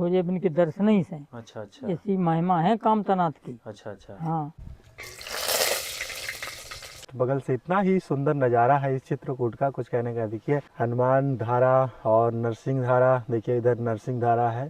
हो जाए इनके दर्शन ही से। अच्छा अच्छा। ऐसी महिमा है कामतनाथ की। अच्छा अच्छा। हाँ। बगल से इतना ही सुंदर नज़ारा है इस चित्रकूट का, कुछ कहने का। देखिए हनुमान धारा और नरसिंह धारा, देखिए इधर नरसिंह धारा है,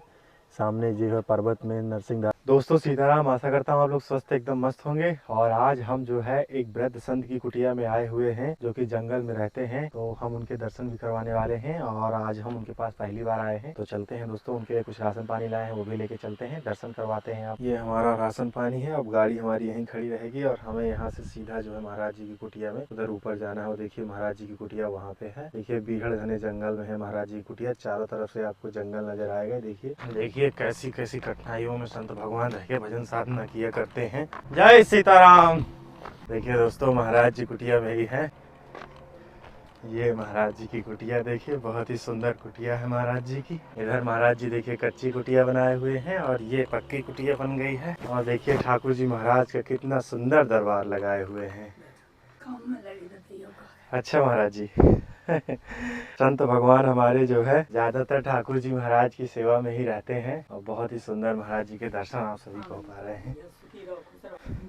सामने जो है पर्वत में नरसिंह धारा। दोस्तों सीताराम, आशा करता हूँ आप लोग स्वस्थ एकदम मस्त होंगे। और आज हम जो है एक वृद्ध संत की कुटिया में आए हुए हैं जो कि जंगल में रहते हैं, तो हम उनके दर्शन भी करवाने वाले हैं। और आज हम उनके पास पहली बार आए हैं, तो चलते हैं दोस्तों, उनके लिए कुछ राशन पानी लाए हैं, वो भी लेके चलते हैं, दर्शन करवाते हैं। आप ये हमारा राशन पानी है। अब गाड़ी हमारी यहीं खड़ी रहेगी और हमें यहाँ से सीधा जो है महाराज जी की कुटिया में उधर ऊपर जाना है। वो देखिए महाराज जी की कुटिया वहाँ पे है। देखिए बीहड़ घने जंगल में है महाराज जी की कुटिया, चारों तरफ से आपको जंगल नजर आएगा। देखिए देखिए कैसी कैसी कठिनाइयों में संत भगवान रह के भजन साधना किया करते हैं। जय सीताराम। देखिए दोस्तों महाराज जी कुटिया में ही है। ये महाराज जी की कुटिया देखिए, बहुत ही सुंदर कुटिया है महाराज जी की। इधर महाराज जी देखिए कच्ची कुटिया बनाए हुए हैं और ये पक्की कुटिया बन गई है। और देखिए ठाकुर जी महाराज का कितना सुंदर दरबार लगाए हुए हैं। अच्छा महाराज जी। संत भगवान हमारे जो है ज्यादातर ठाकुर जी महाराज की सेवा में ही रहते हैं और बहुत ही सुंदर महाराज जी के दर्शन आप सभी को हो पा रहे हैं।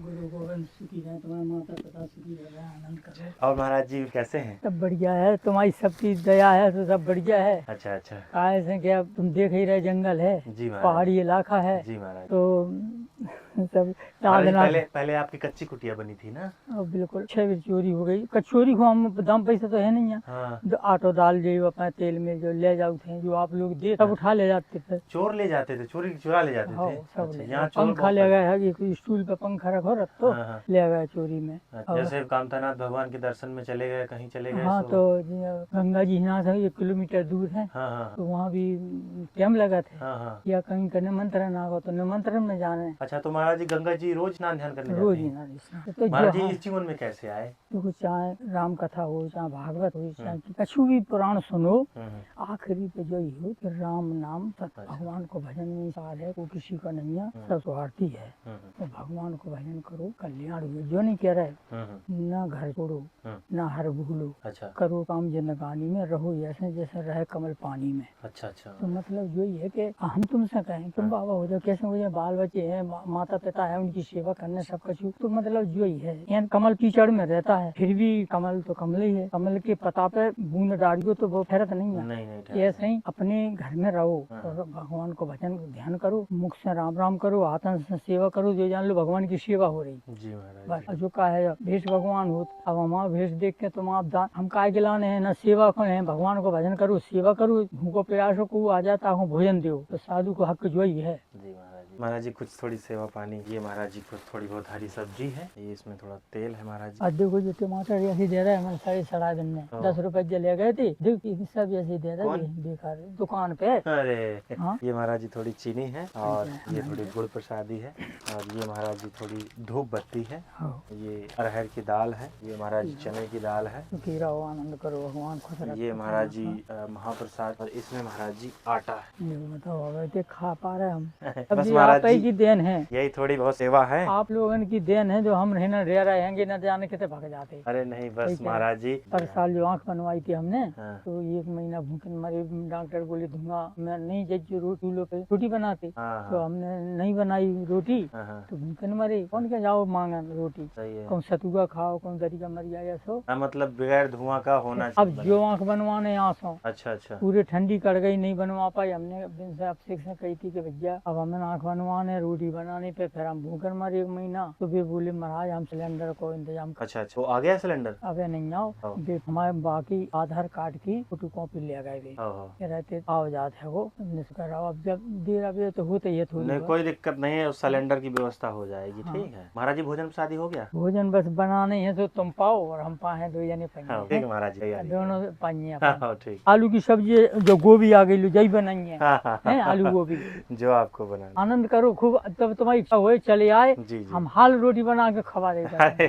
गुरु गोविंद सुखी रहे, तुम्हारे माता पिता सुखी रहे, आनंद करो। और महाराज जी कैसे हैं? सब बढ़िया है, तुम्हारी सबकी दया है तो सब बढ़िया है। अच्छा अच्छा। काहे से क्या तुम देख ही रहे, जंगल है, जी महाराज। पहाड़ी इलाका है। जी महाराज। तो सब महाराज साधना। पहले आपकी कच्ची कुटिया बनी थी ना? और बिल्कुल 6 बजे चोरी हो गई। कचोरी को हम दाम पैसे तो है नहीं है। हाँ। जो ऑटो डाल जो अपना तेल में जो ले जाते थे, जो आप लोग दे सब उठा ले जाते थे। चोर ले जाते थे, चुरा ले जाते हाँ, थे। सब अच्छा, ले यहाँ चोर पंखा बहुत ले गए है, एक स्टूल पे पंखा रखो रख तो हाँ, हाँ। ले गए चोरी में। अच्छा, जैसे कामतानाथ भगवान के दर्शन में चले गए, कहीं चले गए। हाँ, तो गंगा जी यहाँ से 1 किलोमीटर दूर है। हाँ हाँ तो वहाँ भी टाइम लगा था। हाँ हाँ। या कहीं का निमंत्रण आ गया तो निमंत्रण में जाना है। अच्छा, तो महाराज जी गंगा जी रोज स्नान ध्यान करने रोज जाते ही हैं? ना स्नान। तो महाराज जो जी हाँ, इस जीवन में कैसे आए? देखो चाहे राम कथा हो, चाहे भागवत हो, चाहे कछु भी पुराण सुनो, आखिरी पे जो ही हो कि राम नाम सत भगवान को भजन में सार है, वो किसी का नहीं है, सब स्वार्थी है। तो भगवान को भजन करो, कल्याण हो। जो नहीं कह रहे ना घर छोड़ो ना हर भूलो, अच्छा करो काम जिंदगानी में, रहो जैसे जैसे रहे कमल पानी में। अच्छा अच्छा। तो मतलब जो ही है कि हम तुमसे कहें तुम बाबा हो जाओ, कैसे हो जाए, बाल बच्चे हैं, माता पिता है, उनकी सेवा करने सब कुछ। तो मतलब जो ही है, यानी कमल कीचड़ में रहता है, फिर भी कमल तो कमल ही है। कमल के पता पे बूंद डालियो तो वो फैरत नहीं है। नहीं ऐसे ही अपने घर में रहो और भगवान को भजन ध्यान करो, मुख से राम राम करो, हाथन से सेवा करो, जो जान लो भगवान की सेवा हो रही। जी महाराज। बस जो का है भेष भगवान हो। अब हमारा भेष देख के तुम आप हम काय गिलाने हैं ना, सेवा को है, भगवान को भजन करो, सेवा करो, भूखो प्यासों को आ जाता हूँ भोजन दो, तो साधु को हक जो ही है। जी महाराज जी। महाराज जी कुछ थोड़ी सेवा पानी। ये महाराज जी कुछ थोड़ी बहुत हरी सब्जी है, ये इसमें थोड़ा तेल है महाराज जी। आज देखो जो टमाटर ऐसे दे रहा है, मैंने साढ़े सड़ा दिन में 10 रुपए ले गए थे, देखो सब ऐसे दे रहा है बेकार दुकान पे। अरे हाँ? ये महाराज जी थोड़ी चीनी है और ये थोड़ी गुड़ प्रसादी है और ये महाराज जी थोड़ी धूप बत्ती है। ये अरहर की दाल है, ये महाराज जी चने की दाल है। सुखी रहो, आनंद करो, भगवान खुश रखे। ये महाराज जी महाप्रसाद और इसमें महाराज जी आटा है। बताओ अब खा पा रहे हम। बस अब महाराज आप ही जी की देन है, यही थोड़ी बहुत सेवा है। आप लोगों की देन है, जो हम रहना रह रहेंगे न जाने कितने भाग जाते। अरे नहीं बस महाराज जी। पर साल जो आँख बनवाई थी हमने, हाँ। तो 1 महीना भूखे मरे, डॉक्टर बोले धुआं मैं नहीं जज रोटी बनाते। हाँ, तो हमने नहीं बनाई रोटी, हाँ, तो भूखे मरे। कौन क्या जाओ मांगा रोटी, सही है। कौन सतुआ खाओ, कौन तरीका मर जाए सो। मतलब बगैर धुआं का होना अब चाहिए। जो आँख बनवाने आसो, अच्छा अच्छा। पूरे ठंडी कड़ गई, नहीं बनवा पाई। हमने दिन से अभिषेक से कही थी कि भैया अब हमें आँख बनवाने, रोटी बनाने पे फिर हम भूखन मरे 1 महीना। तो वे बोले महाराज हम सिलेंडर को इंतजाम कर। अच्छा अच्छा, वो आ गया सिलेंडर? अबे नहीं आओ, हमारे बाकी आधार कार्ड की फोटो कॉपी ले गए वे, रहते आओ जाते है वो कराओ। अब जब देर अब तो होते ही थोड़ी। नहीं कोई दिक्कत नहीं है, उस सिलेंडर की व्यवस्था हो जाएगी। ठीक है महाराज जी, भोजन शादी हो गया? भोजन बस बनाने है तो तुम पाओ और हम पाए 2 जने ठीक पाइए। है महाराज जी, दोनों पाइए। ठीक। आलू की सब्जी जो गोभी आ गई लो जही बनाई है, आलू गोभी जो आपको बनाना। आनंद आनंद करो खूब, तब तुम्हारी इच्छा होए चले आए, जी जी। हम हाल रोटी बना के खवा देगा। अरे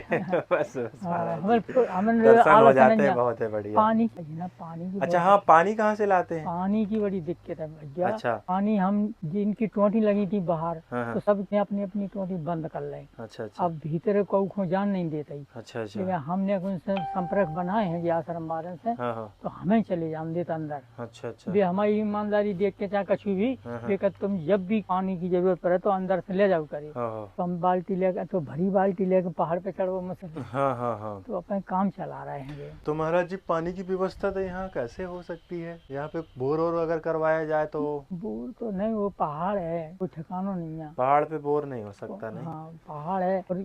बस महाराज जी, हमें दर्शन हो आलस जाते नहीं हैं, है। बहुत है बढ़िया। पानी ना, पानी की अच्छा बहुत- हाँ, पानी कहाँ से लाते हैं? पानी की बड़ी दिक्कत है भैया। अच्छा। पानी हम जिनकी टोटी लगी थी बाहर, हाँ हाँ। तो सब ने अपनी अपनी टोटी बंद कर ली। अच्छा अच्छा अब भीतर को जान नहीं देता ही। अच्छा अच्छा। लेकिन हमने उनसे संपर्क बनाए हैं जी आश्रम वाले से, हाँ हाँ। तो हमें चले जाने देता अंदर। अच्छा अच्छा। वे हमारी ईमानदारी देख के चाहे कछु भी, हाँ हाँ। वे कहते तुम जब भी पानी की जरूरत पड़े तो अंदर से ले जाओ करे। हाँ हाँ। तो हम बाल्टी लेकर, तो भरी बाल्टी लेकर पहाड़ पे चढ़ो मुझसे, हाँ हाँ हाँ। तो अपने काम चला रहे हैं ये। तो महाराज जी, पानी की व्यवस्था तो यहाँ कैसे हो सकती है? यहाँ पे बोर और अगर करवाया जाए तो? बोर तो नहीं, वो पहाड़ है, कोई ठिकाना नहीं है। पहाड़ पे बोर नहीं हो सकता नहीं? हाँ पहाड़ है, और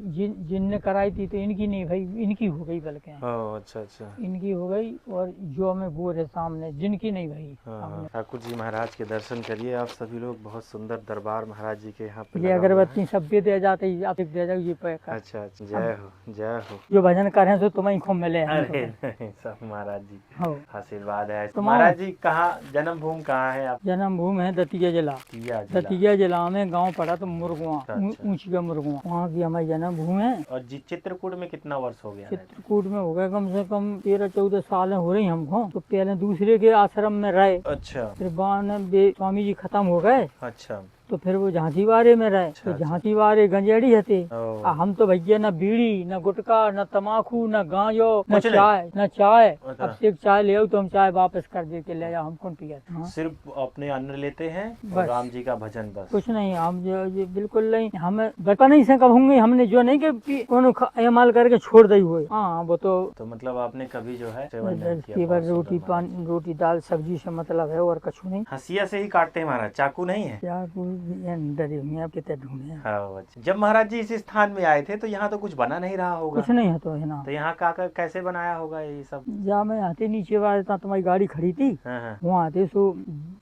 जिनने कराई थी तो इनकी नहीं भाई, इनकी हो गई बल्कि, हाँ अच्छा अच्छा। इनकी हो गई, और जो हमें बोर है सामने, जिनकी नहीं भाई हाँ हाँ। सामने। ठाकुर जी महाराज के दर्शन करिए आप सभी लोग, बहुत सुंदर दरबार महाराज जी के यहाँ पे ये लगा हुआ है। अगरबत्ती सब भी दे जाते हैं, आप दे जाओ ये पैक कर। अच्छा अच्छा, जय हो जय हो। जो भजन कर रहे हैं तो तुम्हें खूब मिले हैं। अरे नहीं, सब महाराज जी हो आशीर्वाद है। तो महाराज जी कहाँ जन्मभूमि कहाँ है आप? जन्मभूमि है दतिया जिला। दतिया जिला। दतिया जिला में गांव पड़ा तो मुरगुआ, अच्छा। ऊंची का मुरगुआ, वहाँ की हमारी जन्मभूमि है। और जी चित्रकूट में कितना वर्ष हो गया? चित्रकूट में हो गए कम से कम 13-14 साल हो रही हमको। तो पहले दूसरे के आश्रम में रहे, अच्छा फिर बाद में स्वामी जी खत्म हो गए, अच्छा। तो फिर वो झांसी वारे में रहे। अच्छा, तो झांसी वारे गंजेड़ी हते। ओ, हम तो भैया न बीड़ी न गुटखा न तमाकू न गांजो न कुछ नहीं? चाय न चाय। अच्छा। अब से एक चाय ले आओ तो हम चाय वापस कर दे के ले जाओ, हम कौन पिया। हाँ। सिर्फ अपने अन्न लेते हैं और बस। राम जी का भजन बस? कुछ नहीं, हम ये बिल्कुल नहीं, हमें बचपन ही से कहूँगी हमने जो नहीं कि कोनो अमल करके छोड़ दी हुए। हाँ वो तो मतलब आपने कभी जो है सेवन नहीं किया? केवल बहुत सुंदर रोटी महाराज। पानी, रोटी दाल सब्जी से मतलब है, और कछु नहीं। हंसिया से ही काटते हैं महाराज, चाकू नहीं है? क्या डरे हुए हैं, आप कितने ढूंढे हैं। हाँ अच्छा। जब महाराज जी इस स्थान में आए थे तो यहाँ तो कुछ बना नहीं रहा होगा? कुछ नहीं है तो है ना। तो यहाँ का कैसे बनाया होगा ये सब? जहाँ मैं आते नीचे वाले तुम्हारी गाड़ी खड़ी थी, हाँ हाँ वहाँ आते सो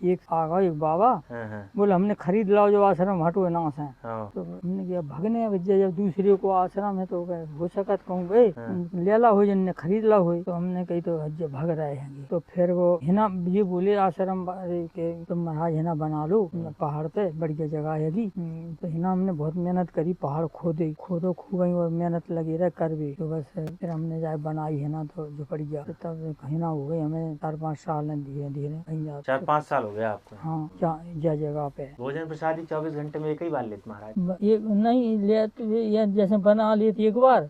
एक आगा एक बाबा हाँ हाँ बोले हमने खरीद लाओ जो आश्रम हटो ना से। हाँ। तो हमने किया भगने भैया, जब दूसरे को आश्रम है तो हो सकत कहूँ गए ले ला हो, जिनने खरीद ला हो। तो हमने कही तो भैया भग रहे हैं। तो फिर वो है ना ये बोले आश्रम वाले के तुम महाराज है ना बना लो पहाड़ पे, बढ़िया जगह है। तो है ना हमने बहुत मेहनत करी, पहाड़ खोदो खूब और मेहनत लगी रहे कर भी। तो बस फिर हमने जाए बनाई है ना, तो जो बढ़िया तब कहीं ना हो गई हमें 4-5 साल धीरे धीरे कहीं जा। 4-5 साल हो गया आपको? हाँ जगह पे भोजन प्रसादी 24 घंटे में एक ही बार लेते महाराज? ये नहीं ले तो ये जैसे बना लेती एक बार,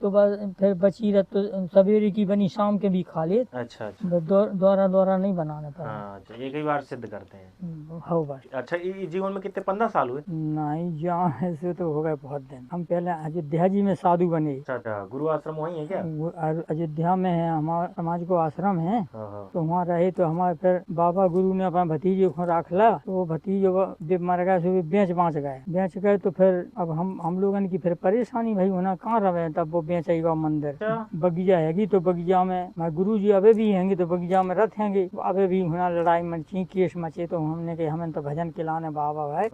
तो बस फिर बची रह तो सवेरे की बनी शाम के भी खा ले। अच्छा अच्छा। दोरा नहीं बनाना पड़ा। हाँ अच्छा, एक ही बार सिद्ध करते हैं? हो बस। अच्छा, ये जीवन में कितने 15 साल हुए? नहीं जहाँ ऐसे तो हो गए बहुत दिन। हम पहले अयोध्या जी में साधु बने। अच्छा, गुरु आश्रम वही है क्या? अयोध्या में है, हमारा समाज को आश्रम है। हाँ हाँ। तो वहाँ रहे तो हमारे फिर बाबा गुरु ने अपना भतीजे को रख ला। तो वो भतीजे जब मर गए तो बेच गए। तो फिर अब हम लोगन की फिर परेशानी भाई होना कहाँ रहे, तब वो बेचेगा मंदिर। बगीचा हैगी तो बगीचा में गुरु जी अबे भी हैंगे, तो बगीचा में रथ हैंगे, अबे भी होना लड़ाई मची केस मचे। तो हमने कहा हमें तो भजन खिलाने बाबा भाई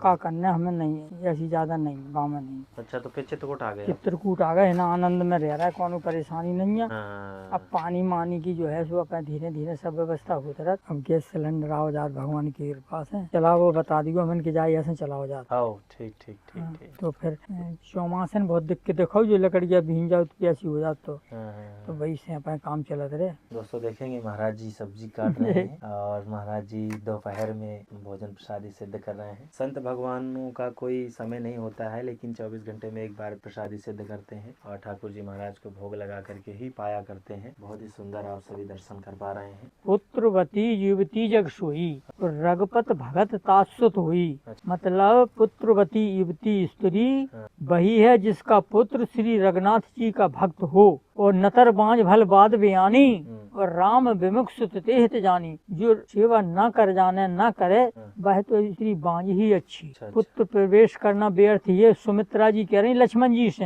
का करने, हमें नहीं ऐसी ज्यादा नहीं गाँव में नहीं। अच्छा, तो फिर चित्रकूट आ गए? चित्रकूट आ गए ना, आनंद में रह रहा है, कोनो परेशानी नहीं है। हाँ। अब पानी मानी की जो है सो अपना धीरे धीरे सब व्यवस्था होता रहा। अब गैस सिलेंडर आओ जात भगवान की कृपा से चला, वो बता दियो हमन के जाए ऐसे चलाओ जाता। आओ ठीक ठीक ठीक ठीक। तो फिर चौमासन बहुत दिक्कत देखो, जो लकड़ियाँ भींग जाओ तो प्यासी हो जात तो वही से अपना काम चलत रहे। दोस्तों देखेंगे महाराज जी सब्जी काट रहे हैं और महाराज जी दोपहर में भोजन प्रसादी सिद्ध कर रहे हैं। संत भगवानों का कोई समय नहीं होता है, लेकिन 24 घंटे में एक बार प्रसादी सिद्ध करते हैं और ठाकुर जी महाराज को भोग लगा करके ही पाया करते हैं। बहुत ही सुंदर आप सभी दर्शन कर पा रहे हैं। पुत्रवती युवती जग सोई, रघुपत भगत तासुत हुई। मतलब पुत्रवती युवती स्त्री वही है जिसका पुत्र श्री रघुनाथ जी का भक्त हो, और नतर बांझ भल बाद बयानी, और राम विमुख सुत तेहित जानी। जो सेवा न कर जाने न करे वह तो श्री बांझ ही अच्छी। पुत्र प्रवेश करना व्यर्थ, ये सुमित्रा जी कह रही लक्ष्मण जी से।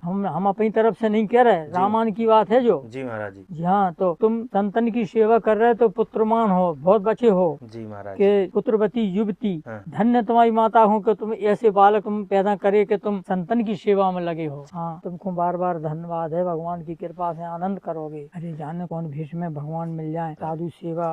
हम अपनी तरफ से नहीं कह रहे, रामायण की बात है जो। जी महाराज जी। हाँ, तो तुम संतन की सेवा कर रहे तो पुत्रमान हो, बहुत बचे हो। जी महाराज के पुत्रवती युवती, धन्य तुम्हारी माता हो कि तुम ऐसे बालक तुम पैदा करे कि तुम संतन की सेवा में लगे हो। हाँ, तुमको बार बार धन्यवाद है, भगवान की कृपा से आनंद करोगे। अरे जाने कौन भेष वेश में भगवान मिल जाए, साधु सेवा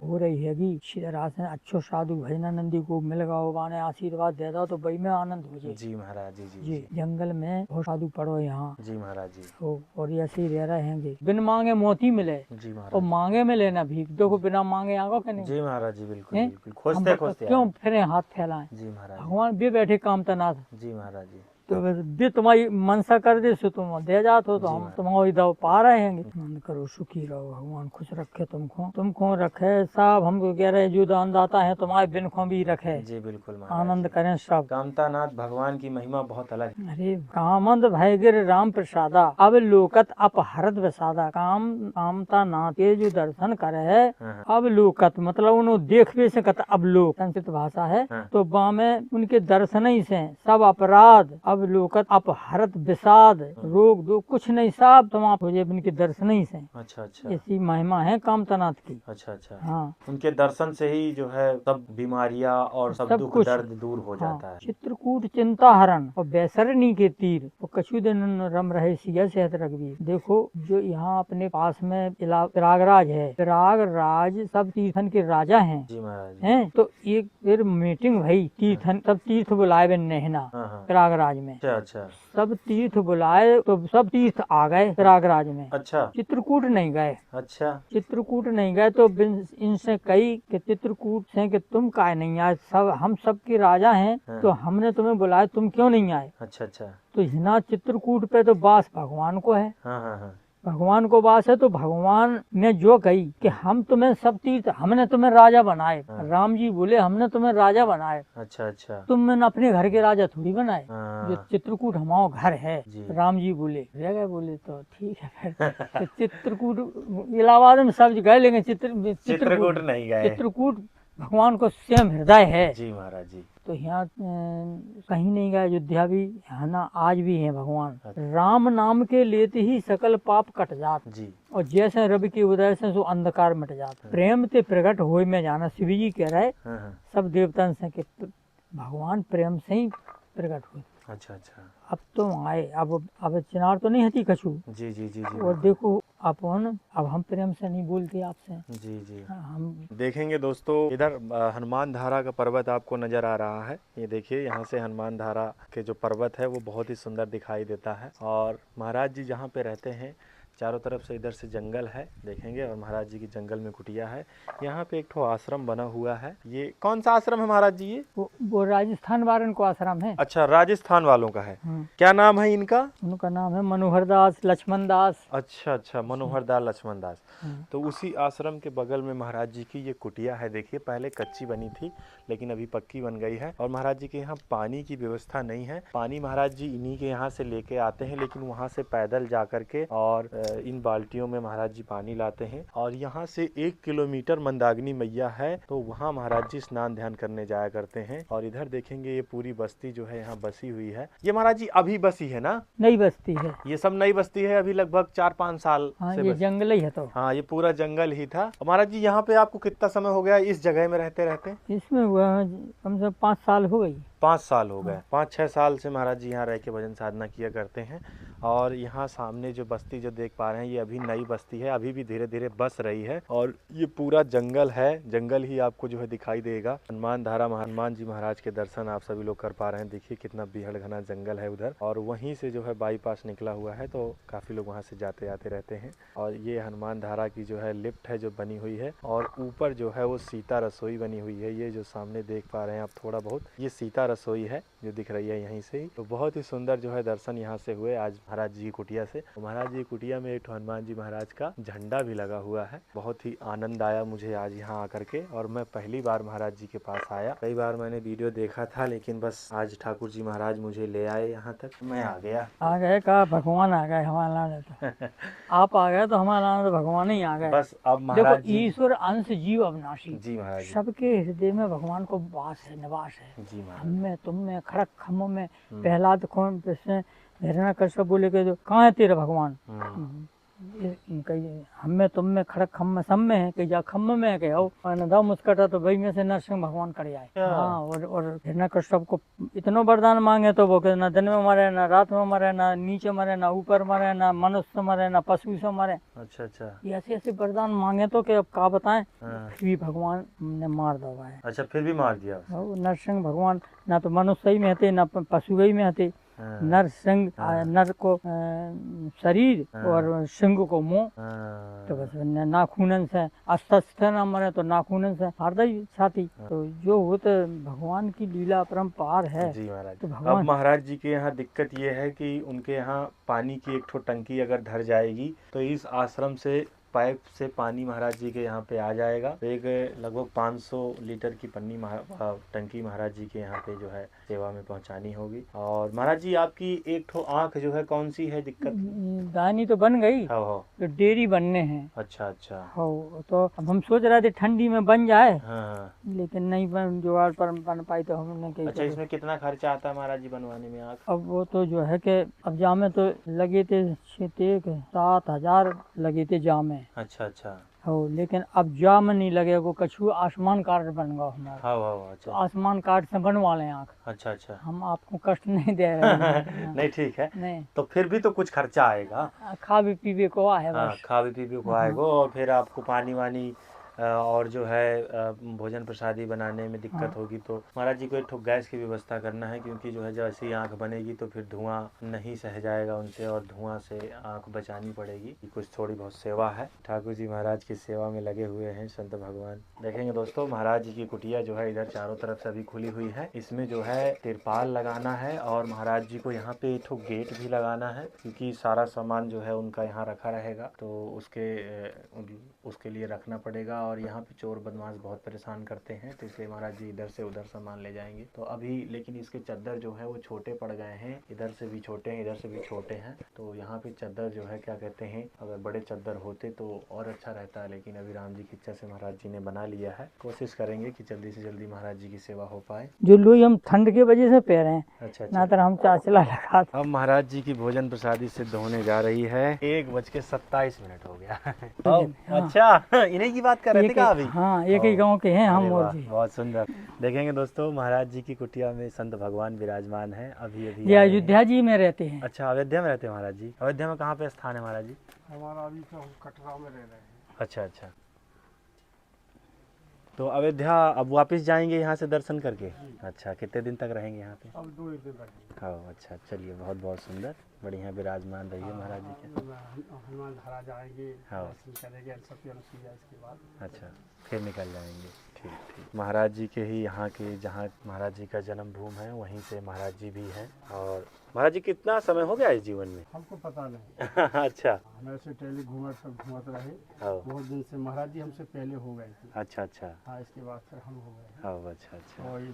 हो रही हैगी, रात में अच्छो साधु भजनानंदी को मिल गओ, बाने आशीर्वाद दे दो तो बई में आनंद हो जाए। जी महाराज जी जी जी जंगल में बहुत साधु पड़ो यहाँ। जी महाराज जी। तो और ऐसे ही रह रहेंगे, बिन मांगे मोती मिले जी और महाराज मांगे में लेना भीख, देखो बिना मांगे आगो के नहीं। जी महाराज जी बिल्कुल हैं? बिल्कुल हम खोजते खोजते क्यों आए। फिरे हाथ फैलाएं। जी महाराज भगवान भी बैठे काम तनाथ, जी महाराज जी तो भी तुम्हारी मनसा कर दे सो तुम दे जात हो, तो जी हम महाराज। तुम्हारी दवा पा रहे हैं। मन करो सुखी रहो, भगवान खुश रखे तुमको रखे सब। हमको कह रहे जो दानदाता है तुम्हारे बिन को भी रखे, जी बिल्कुल महाराज आनंद जी। करें सब। कामतानाथ भगवान की महिमा बहुत अलग है। अरे कामंद भय गिर राम प्रसादा, अब लोकत अपहरत विसादा। कामता नाथ के जो दर्शन करे है, हाँ, अब लोकत मतलब उन्होंने देख भी से कहता अब लोक संस्कृत भाषा है। हाँ। तो बामे उनके दर्शन ही से सब अपराध, अब लोकत अपहरत विषाद, रोग दो कुछ नहीं, सब समाप्त हो जाए उनके दर्शन ही से। अच्छा अच्छा ऐसी महिमा है कामतानाथ की। अच्छा अच्छा। हाँ उनके दर्शन से ही जो है सब बीमारियां और सब सब दुख कुछ। दर्द दूर हो हाँ, जाता है। चित्रकूट चिंता हरण और बैसरनी के तीर और कछु दिन रम रहे सिया सेहत रघुवीर। देखो जो यहाँ अपने पास में प्रयागराज है, प्रयागराज सब तीर्थन के राजा हैं। जी महाराज जी। हैं तो एक फिर मीटिंग भई, तीर्थन सब तीर्थ बुलाए वे नहना हाँ हाँ प्रयागराज में। अच्छा अच्छा सब तीर्थ बुलाए तो सब तीर्थ आ गए प्रयागराज में, अच्छा चित्रकूट नहीं गए। अच्छा चित्रकूट नहीं गए तो इनसे कही कि चित्रकूट से कि तुम काहे नहीं आए, सब हम सबके राजा हैं, हाँ। तो हमने तुम्हें बुलाया, तुम क्यों नहीं आए। अच्छा अच्छा तो हिना चित्रकूट पे तो वास भगवान को है, हाँ हाँ हाँ भगवान को वास है। तो भगवान ने जो कही कि हम तुम्हें सब तीर्थ, हमने तुम्हें राजा बनाए। हाँ। राम जी बोले हमने तुम्हें राजा बनाए, अच्छा अच्छा तुमने अपने घर के राजा थोड़ी बनाए। जो हाँ चित्रकूट हमारा घर है, जी। राम जी बोले रह गए, बोले तो ठीक है फिर। तो चित्रकूट इलाहाबाद में सब गए, लेकिन चित्रकूट नहीं गए। चित्रकूट भगवान को स्वयं हृदय है। जी महाराज जी। तो यहाँ कहीं नहीं गए, अयोध्या भी है ना, आज भी है भगवान। अच्छा। राम नाम के लेते ही सकल पाप कट जात, जी और जैसे रवि के उदय से सो अंधकार मिट जाता। प्रेम ते प्रकट होय में जाना, शिव जी कह रहे हाँ हाँ सब देवतन से कि भगवान प्रेम से ही प्रकट हुए। अच्छा अच्छा अब तो आए, अब चिनार तो नहीं हती कछु। जी जी जी जी और देखो अपन, अब हम प्रेम से नहीं बोलते आपसे। जी जी हम देखेंगे दोस्तों, इधर हनुमान धारा का पर्वत आपको नजर आ रहा है। ये देखिए यहाँ से हनुमान धारा के जो पर्वत है वो बहुत ही सुंदर दिखाई देता है। और महाराज जी जहाँ पे रहते हैं चारों तरफ से इधर से जंगल है देखेंगे, और महाराज जी की जंगल में कुटिया है। यहाँ पे एक ठो आश्रम बना हुआ है। ये कौन सा आश्रम है महाराज जी? ये वो राजस्थान वारन को आश्रम है। अच्छा राजस्थान वालों का है। क्या नाम है इनका? उनका नाम है मनोहर दास लक्ष्मण दास। अच्छा अच्छा मनोहर दास लक्ष्मण दास। तो उसी आश्रम के बगल में महाराज जी की ये कुटिया है। देखिए पहले कच्ची बनी थी लेकिन अभी पक्की बन गई है। और महाराज जी के यहाँ पानी की व्यवस्था नहीं है। पानी महाराज जी इन्हीं के यहाँ से लेके आते हैं, लेकिन वहाँ से पैदल जा करके और इन बाल्टियों में महाराज जी पानी लाते हैं। और यहाँ से 1 किलोमीटर मंदाकिनी मैया है, तो वहाँ महाराज जी स्नान ध्यान करने जाया करते हैं। और इधर देखेंगे ये पूरी बस्ती जो है यहाँ बसी हुई है। ये महाराज जी अभी बसी है ना? नई बस्ती है, ये सब नई बस्ती है, अभी लगभग 4-5 साल हाँ से ये बसी। जंगल ही है। तो हाँ ये पूरा जंगल ही था। महाराज जी यहाँ पे आपको कितना समय हो गया इस जगह में रहते रहते? इसमें हुआ कम से कम 5 साल हो गई। 5 साल हो गए। 5-6 साल से महाराज जी यहाँ रह के भजन साधना किया करते हैं। और यहाँ सामने जो बस्ती जो देख पा रहे हैं ये अभी नई बस्ती है, अभी भी धीरे धीरे बस रही है। और ये पूरा जंगल है, जंगल ही आपको जो है दिखाई देगा। हनुमान धारा हनुमान जी महाराज के दर्शन आप सभी लोग कर पा रहे हैं। देखिए कितना बेहद घना जंगल है उधर, और वहीं से जो है बाईपास निकला हुआ है, तो काफी लोग वहाँ से जाते आते रहते हैं। और ये हनुमान धारा की जो है लिफ्ट है जो बनी हुई है, और ऊपर जो है वो सीता रसोई बनी हुई है। ये जो सामने देख पा रहे हैं आप थोड़ा बहुत, ये सीता रसोई है जो दिख रही है यहीं से ही। तो बहुत ही सुंदर जो है दर्शन यहाँ से हुए आज महाराज जी की कुटिया से। तो महाराज जी की कुटिया में एक हनुमान जी महाराज का झंडा भी लगा हुआ है। बहुत ही आनंद आया मुझे आज यहाँ आकर के, और मैं पहली बार महाराज जी के पास आया। कई बार मैंने वीडियो देखा था, लेकिन बस आज ठाकुर जी महाराज मुझे ले आए यहाँ तक, मैं आ गया। आ गए का भगवान आ गए हमारा तो आप आ गए तो हमारा तो भगवान ही आ गए। बस अब देखो महाराज जी। ईश्वर अंश जीव अविनाशी। जी महाराज जी। सबके हृदय में भगवान को वास है, निवास है। जी महाराज। हम में, तुम में, खड़क खम्मों में, प्रहलाद कौन हिरण्यकश्यप बोले के जो कहाँ है तेरा भगवान। कई हमें तुम में खड़क खम्म सब में है, कई जा खम्म में है के हो दा मुस्कटा तो भाई में से नरसिंह भगवान कर आए। हाँ, और हिरण्य कश्यप को इतनो वरदान मांगे तो वो ना दिन में मरे, ना रात में मरे, ना नीचे मरे, ना ऊपर मरे, ना मनुष्य से मरे, ना पशु से मरे। अच्छा अच्छा। ये ऐसे ऐसे वरदान मांगे तो कि अब का बताएं, हाँ। फिर भी भगवान ने मार दबा है। अच्छा, फिर भी मार दिया उसे। और नरसिंह भगवान ना तो मनुष्य ही में थे, ना पशु ही में थे। हाँ। नरसिंह नर को शरीर और सिंह को मुंह। हाँ। तो बस नाखूनन से अस्वस्थ न मरे तो नाखूनन से हृदय छाती। तो जो हो तो भगवान की लीला परम्पार है। जी महाराज। तो अब भगवान महाराज जी के यहाँ दिक्कत ये है कि उनके यहाँ पानी की एक ठो टंकी अगर धर जाएगी तो इस आश्रम से पाइप से पानी महाराज जी के यहाँ पे आ जाएगा। तो एक लगभग 500 लीटर की टंकी महाराज जी के यहाँ पे जो है सेवा में पहुँचानी होगी। और महाराज जी आपकी एक ठो आँख जो है कौन सी है दिक्कत? दानी तो बन गई, हो। तो डेयरी बनने हैं। अच्छा अच्छा। हो तो अब हम सोच रहे थे ठंडी में बन जाए, हाँ। लेकिन नहीं बन जुगाड़ पर बन पाई तो हमने कही अच्छा, इसमें कितना खर्चा आता है महाराज जी बनवाने में आँख? अब वो तो जो है कि अब जामे तो लगे थे 7,000 लगे थे जामे। अच्छा अच्छा। हो लेकिन अब जाम नहीं लगे, वो कछु आयुष्मान कार्ड बन गया हमारा। हाँ तो अच्छा आयुष्मान कार्ड से बनवा लें आँख। अच्छा अच्छा। हम आपको कष्ट नहीं दे रहे हैं। नहीं ठीक है, नहीं, तो फिर भी तो कुछ खर्चा आएगा। खावे पीवे को है हाँ, बस। खावे पीवे को आएगा और फिर आपको पानी वानी और जो है भोजन प्रसादी बनाने में दिक्कत होगी। तो महाराज जी को एक ठो गैस की व्यवस्था करना है, क्योंकि जो है जब ऐसी आँख बनेगी तो फिर धुआं नहीं सह जाएगा उनसे और धुआं से आँख बचानी पड़ेगी। कुछ थोड़ी बहुत सेवा है। ठाकुर जी महाराज की सेवा में लगे हुए हैं संत भगवान। देखेंगे दोस्तों, महाराज जी की कुटिया जो है इधर चारों तरफ से अभी खुली हुई है। इसमें जो है तिरपाल लगाना है और महाराज जी को यहाँ पे एक ठो गेट भी लगाना है, क्योंकि सारा सामान जो है उनका यहाँ रखा रहेगा, तो उसके लिए रखना पड़ेगा। और यहाँ पे चोर बदमाश बहुत परेशान करते हैं, तो इसलिए महाराज जी इधर से उधर सामान ले जाएंगे। तो अभी लेकिन इसके चद्दर जो है वो छोटे पड़ गए हैं, इधर से भी छोटे हैं, इधर से भी छोटे हैं। तो यहाँ पे चद्दर जो है क्या कहते हैं, अगर बड़े चद्दर होते तो और अच्छा रहता है, लेकिन अभी राम जी की इच्छा से महाराज जी ने बना लिया है। कोशिश करेंगे कि जल्दी से जल्दी महाराज जी की सेवा हो पाए। जो लोग हम ठंड के वजह से पह रहे हैं, अच्छा ना अच्छा। तो हम चाचला लगा। अब महाराज जी की भोजन प्रसादी सिद्ध होने जा रही है। 1:27 हो गया। हाँ। अच्छा, इन्हीं की बात कर रहे थे क्या अभी? हाँ, एक ही गांव के हैं हम अरे और वाह, जी। बहुत सुंदर। देखेंगे दोस्तों, महाराज जी की कुटिया में संत भगवान विराजमान है। अभी ये आए हैं। अयोध्या जी में रहते हैं। अच्छा, अयोध्या में रहते हैं महाराज जी। अयोध्या में कहाँ पे स्थान है महाराज जी? हमारा अभी तो कटरा में रह रहे हैं। अच्छा अच्छा। तो अयोध्या अब वापस जाएंगे यहाँ से दर्शन करके? अच्छा, कितने दिन तक रहेंगे यहाँ पे? अब 2 दिन रहेंगे। हाँ अच्छा, चलिए बहुत बहुत सुंदर, बढ़िया विराजमान रहिए महाराज जी के। हनुमान धारा जाएंगे, हाँ। दर्शन करेंगे, सत्य अनुसुईया इसके बाद। अच्छा, फिर निकल जाएंगे। ठीक ठीक। महाराज जी के ही यहाँ के, जहाँ महाराज जी का जन्म भूमि है, वहीं से महाराज जी भी हैं। और महाराज जी कितना समय हो गया इस जीवन में? हमको पता नहीं। अच्छा। हम ऐसे टेली घूमत रहे। हाँ। बहुत दिन से महाराज जी हमसे पहले हो गए थे। अच्छा अच्छा। हाँ, इसके बाद फिर हम हो गए। हाँ अच्छा अच्छा। और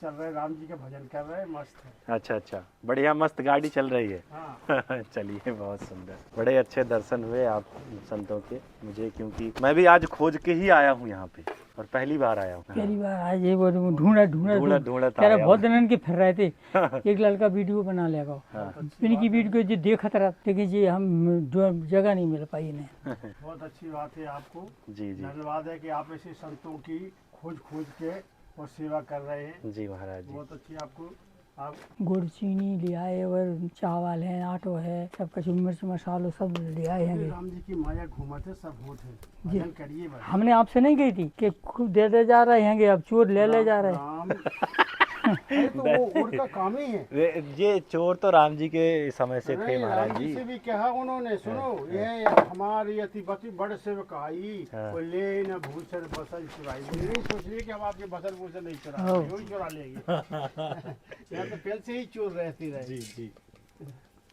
चल रहे राम जी का भजन कर रहे, मस्त है। अच्छा अच्छा, बढ़िया, मस्त गाड़ी चल रही है। हाँ। चलिए, बहुत सुंदर, बड़े अच्छे दर्शन हुए आप संतों के मुझे, क्योंकि मैं भी आज खोज के ही आया हूँ यहाँ पे और पहली बार आया हूँ। पहली बार आज ये वो ढूंढा ढूंढत कह रहे आया बहुत हूँ। दिन के फिर रहे थे। एक लड़का वीडियो बना लेगा, इनकी वीडियो जो देखत रहा, लेकिन जी हम जो जगह नहीं मिल पाई इन्हें। बहुत अच्छी बात है आपको। जी जी। धन्यवाद है कि आप ऐसे संतों की खोज के और सेवा कर रहे हैं। जी महाराज जी। बहुत अच्छी आपको। आप गुड़ चीनी ले आए और चावल है, आटो है, सब कुछ मिर्च मसालो सब ले आए हैं। राम जी की माया घूमत है, सब होत है। जी। भजन करिए बस। हमने आपसे नहीं कही थी कि खुद दे जा रहे हैं, अब चोर ले जा रहे हैं। राम अरे तो वो उनका काम ही है। ये चोर तो राम जी के समय से थे नहीं, महाराज राम जी जी। से भी कहा उन्होंने, सुनो ये हमारी अतिपति बड़ सेवक आई, हाँ। वो ले न भूषण बसल चुराई। वो नहीं सोच रही कि हम आपके बसल भूषण नहीं चुरा, हाँ। वही चुरा लेंगे। यहाँ तो पहले से ही चोर रहती रहे। जी जी,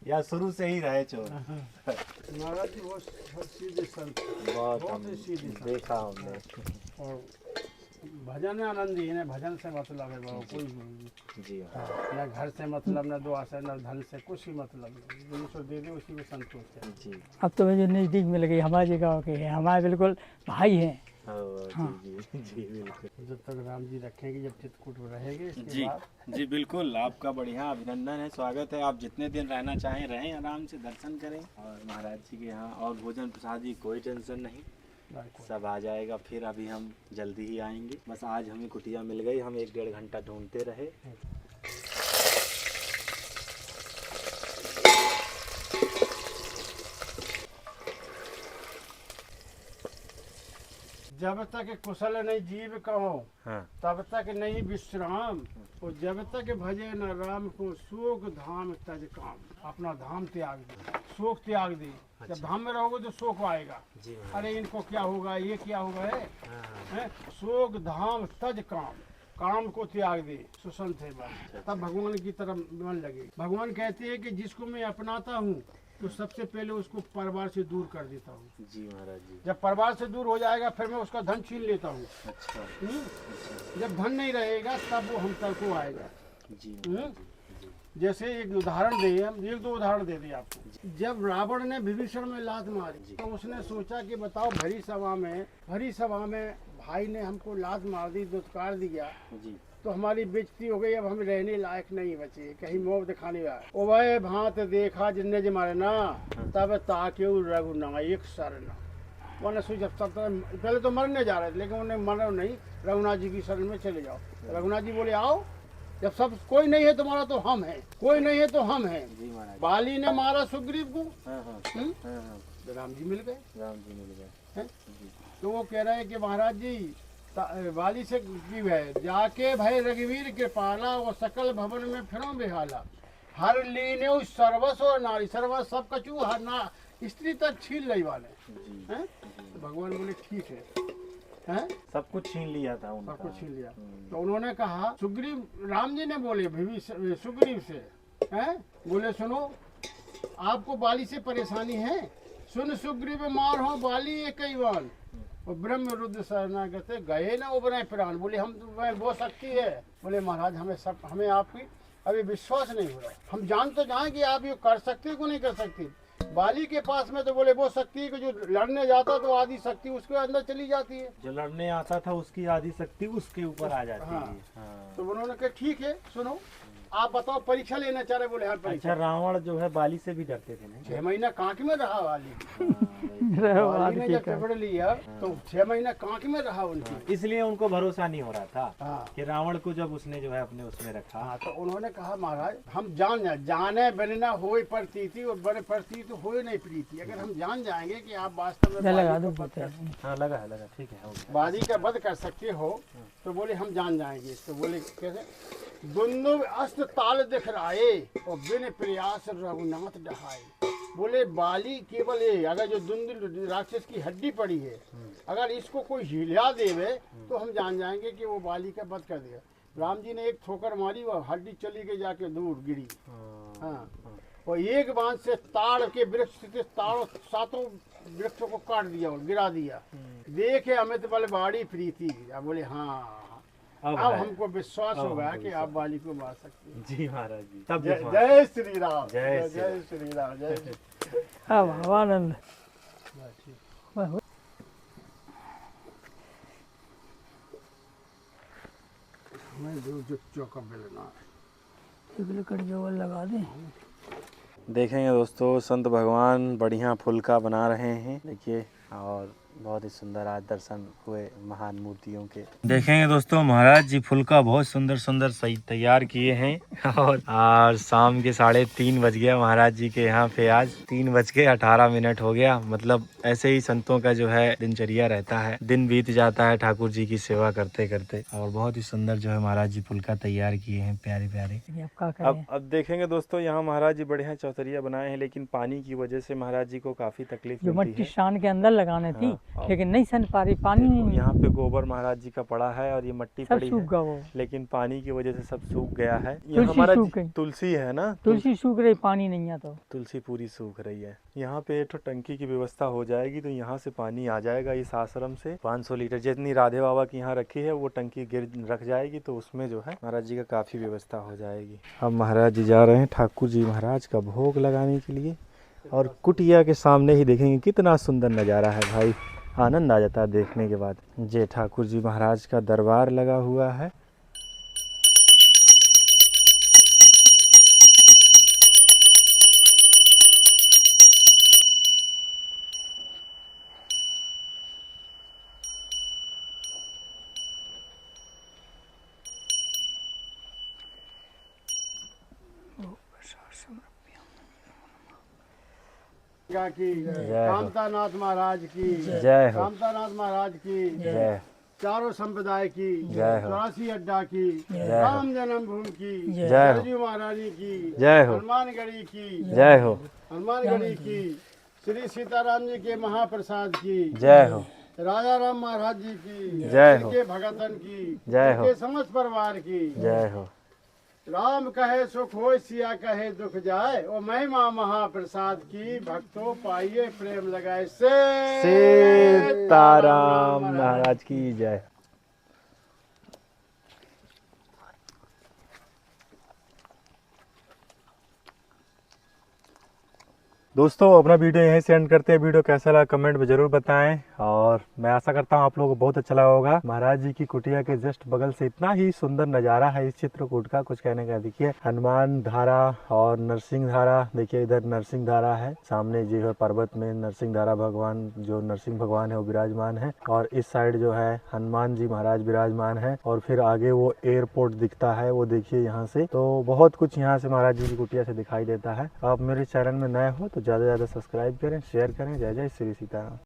या शुरू से ही रहे चोर। महाराज जी बहुत सीधे संत, बहुत बहुत ही सीधे संत। देखा हमने। और भजन में आनंद ही है, भजन से मतलब है बाबू, कोई जी न घर से मतलब, न दुआ से, न धन से, कुछ ही मतलब नहीं। जो दे दे उसी में संतोष है। जी। अब तो मुझे नज़दीक मिल गई, हमारे गाँव के हैं, हमारे बिल्कुल भाई हैं। हाँ। जी बिल्कुल। जब तक राम जी रखेंगे, जब चित्रकूट में रहेंगे, इसके जी बाद जी बिल्कुल, आपका बढ़िया अभिनंदन है, स्वागत है। आप जितने दिन रहना चाहें रहें, आराम से दर्शन करें और महाराज जी के यहाँ। और भोजन प्रसाद की कोई टेंशन नहीं, सब आ जाएगा। फिर अभी हम जल्दी ही आएंगे, बस आज हमें कुटिया मिल गई, हम 1-1.5 घंटा ढूंढते रहे। जब तक कुशल नहीं जीव कहो, हाँ तब तक नहीं विश्राम। और जब तक भजे न राम को, शोक धाम तज काम। अपना धाम त्याग दे, शोक त्याग दे। जब धाम में रहोगे तो शोक आएगा, जी अरे इनको क्या होगा, ये क्या होगा है, हाँ हैं? शोक धाम तज काम, काम को त्याग दे, सुसंत है बस, तब भगवान की तरफ मन लगे। भगवान कहते हैं कि जिसको मैं अपनाता हूँ तो सबसे पहले उसको परिवार से दूर कर देता हूँ। जी महाराज जी। जब परिवार से दूर हो जाएगा फिर मैं उसका धन छीन लेता हूँ। अच्छा जब धन नहीं रहेगा तब वो हम तक को आएगा। जी जैसे एक उदाहरण दे, हम 1-2 उदाहरण दे दें आपको। जब रावण ने विभीषण में लात मारी तो उसने सोचा कि बताओ, भरी सभा में भाई ने हमको लात मार दी, दुत्कार दिया, जी तो हमारी बेइज्जती हो गई, अब हम रहने लायक नहीं बचे, कहीं मोह दिखाने वाला। ओ वह भांत देखा जिन्ने जे मारे ना, तब ताके रघुनायक शरण। मैंने सोचा सब पहले तो मरने जा रहे थे, लेकिन उन्हें मरो नहीं, रघुनाथ जी की शरण में चले जाओ। रघुनाथ जी बोले आओ, जब सब कोई नहीं है तुम्हारा तो हम हैं, कोई नहीं है तो हम हैं। जी महाराज। बाली ने मारा सुग्रीव को, हाँ हाँ तो राम जी मिल गए। राम जी मिल गए। हैं? तो वो कह रहे हैं कि महाराज जी वाली से की है, जाके भय रघुवीर के पाला, वो सकल भवन में फिरो बेहाला। हर लीने उस सर्वस्व और नारी, सर्वस्व सब कछु, हर ना स्त्री तक छीन लई वाले हैं। तो भगवान बोले ठीक है, सब कुछ छीन लिया था उनका। सब कुछ छीन लिया। तो उन्होंने कहा, सुग्रीव, राम जी ने बोले सुग्रीव से, हैं? बोले सुनो, आपको बाली से परेशानी है, सुन सुग्रीव मार हो बाली एक ही बाल, और ब्रह्म रुद्र शरणागत गए ना उबरे प्राण। बोले हम वो शक्ति है। बोले महाराज हमें आपकी अभी विश्वास नहीं हो रहा, हम जान तो जाएं कि आप ये कर सकते को नहीं कर सकती। बाली के पास में तो बोले वो शक्ति है कि जो लड़ने जाता तो आदि शक्ति उसके अंदर चली जाती है, जो लड़ने आता था उसकी आदि शक्ति उसके ऊपर आ जाती है। हाँ। तो उन्होंने कहा ठीक है, सुनो आप बताओ परीक्षा लेना चाह रहे। बोले हर परीक्षा। अच्छा, रावण जो है बाली से भी डरते थे नहीं? 6 महीना कांक में रहा वाली। रहो वाली ने आदि जब का। पेपर लिया तो 6 महीना कांक में रहा उनकी। इसलिए उनको भरोसा नहीं हो रहा था हाँ। कि रावण को जब उसने जो है अपने उसमें रखा। हाँ, तो उन्होंने कहा महाराज हम जाने बनना होए प्रतीति, और बने प्रतीत होए नहीं प्रीति। अगर हम जान जाएंगे कि आप वास्तव में लगा बाली दो का वध कर- हाँ लगा ठीक है, हो गया। बाली का वध कर सकते हो, तो बोले हम जान जाएंगे। तो बोले कैसे, दुन्नु अस्त ताल दिख राये, और बिन प्रयास रघुनाथ डहाए। बोले बाली केवल ये, अगर जो दुंदुल राक्षस की हड्डी पड़ी है, अगर इसको कोई हिला देवे तो हम जान जाएंगे कि वो बाली का वध कर देगा। राम जी ने एक ठोकर मारी, वो हड्डी चली गई जाके दूर गिरी। हाँ, और एक बांध से ताड़ के वृक्ष थे, ताड़ 7 वृक्षों को काट दिया और गिरा दिया। देखे अमित बलवाड़ी प्रीति। अब बोले हाँ, अब हमको विश्वास हो गया कि आप बाली को मार सकते हैं। जी महाराज जी। तब जय श्री राम, जय जय श्री राम, जय श्री। हाँ भगवानंद। हमें जो चौका मिलना एक लकड़ी जो लगा दें। देखेंगे दोस्तों, संत भगवान बढ़िया फुलका बना रहे हैं, देखिए, और बहुत ही सुंदर आज दर्शन हुए महान मूर्तियों के। देखेंगे दोस्तों, महाराज जी फुलका बहुत सुंदर सुंदर सही तैयार किए हैं। और शाम के 3:30 बज गया महाराज जी के यहाँ पे। आज 3:18 हो गया। मतलब ऐसे ही संतों का जो है दिनचर्या रहता है, दिन बीत जाता है ठाकुर जी की सेवा करते करते। और बहुत ही सुंदर जो है महाराज जी फुलका तैयार किए हैं, प्यारे प्यारे। अब क्या करें। अब देखेंगे दोस्तों, यहाँ महाराज जी बढ़िया चौतरिया बनाए हैं, लेकिन पानी की वजह से महाराज जी को काफी तकलीफ जो मिलती मट्टी है। शान के अंदर लगाने थी, हाँ। लेकिन नहीं सन पा रही, पानी नहीं, यहाँ पे गोबर महाराज जी का पड़ा है और ये मट्टी सब पड़ी सूख है, गया वो। लेकिन पानी की वजह से सब सूख गया है। ये तुलसी हमारा सूख गई। तुलसी है ना, तुलसी सूख रही, पानी नहीं है तो। तुलसी पूरी सूख रही है। यहाँ पे एक टंकी की व्यवस्था हो जाएगी तो यहाँ से पानी आ जाएगा इस आश्रम से। 500 लीटर जितनी राधे बाबा की यहाँ रखी है वो टंकी गिर रख जाएगी, तो उसमें जो है महाराज जी का काफी व्यवस्था हो जाएगी। अब महाराज जी जा रहे हैं ठाकुर जी महाराज का भोग लगाने के लिए, और कुटिया के सामने ही देखेंगे कितना सुंदर नज़ारा है भाई। आनंद आ जाता है देखने के बाद। जय ठाकुर जी महाराज का दरबार लगा हुआ है। की जय हो। कामतानाथ महाराज की जय हो। कामतानाथ महाराज की जय चारों संप्रदाय की जय हो। 84 अड्डा की हो। राम जन्मभूमि की जय हो। सरजू महारानी की जय हो। हनुमानगढ़ी की जय हो। हनुमानगढ़ी की श्री सीताराम जी के महाप्रसाद की जय हो। राजा राम महाराज जी की जय हो। इनके भगतन की जय हो। इनके समस्त परिवार की जय हो। राम कहे सुख होय सिया कहे दुख जाए ओ महिमा महाप्रसाद की भक्तों पाइए प्रेम लगाए सीताराम महाराज की जय। दोस्तों अपना वीडियो यहीं से एंड करते हैं। वीडियो कैसा लगा कमेंट में जरूर बताएं और मैं आशा करता हूं आप लोगों को बहुत अच्छा लगा होगा। महाराज जी की कुटिया के जस्ट बगल से इतना ही सुंदर नज़ारा है इस चित्रकूट का, कुछ कहने का। देखिए हनुमान धारा और नरसिंह धारा, देखिए इधर नरसिंह धारा है, सामने जो है पर्वत में नरसिंह धारा भगवान, जो नरसिंह भगवान है वो विराजमान है, और इस साइड जो है हनुमान जी महाराज विराजमान है, और फिर आगे वो एयरपोर्ट दिखता है, वो देखिए यहाँ से। तो बहुत कुछ यहाँ से महाराज जी की कुटिया से दिखाई देता है। आप मेरे चैनल में नए हो तो ज़्यादा से ज़्यादा सब्सक्राइब करें, शेयर करें। जय जय श्री सीताराम।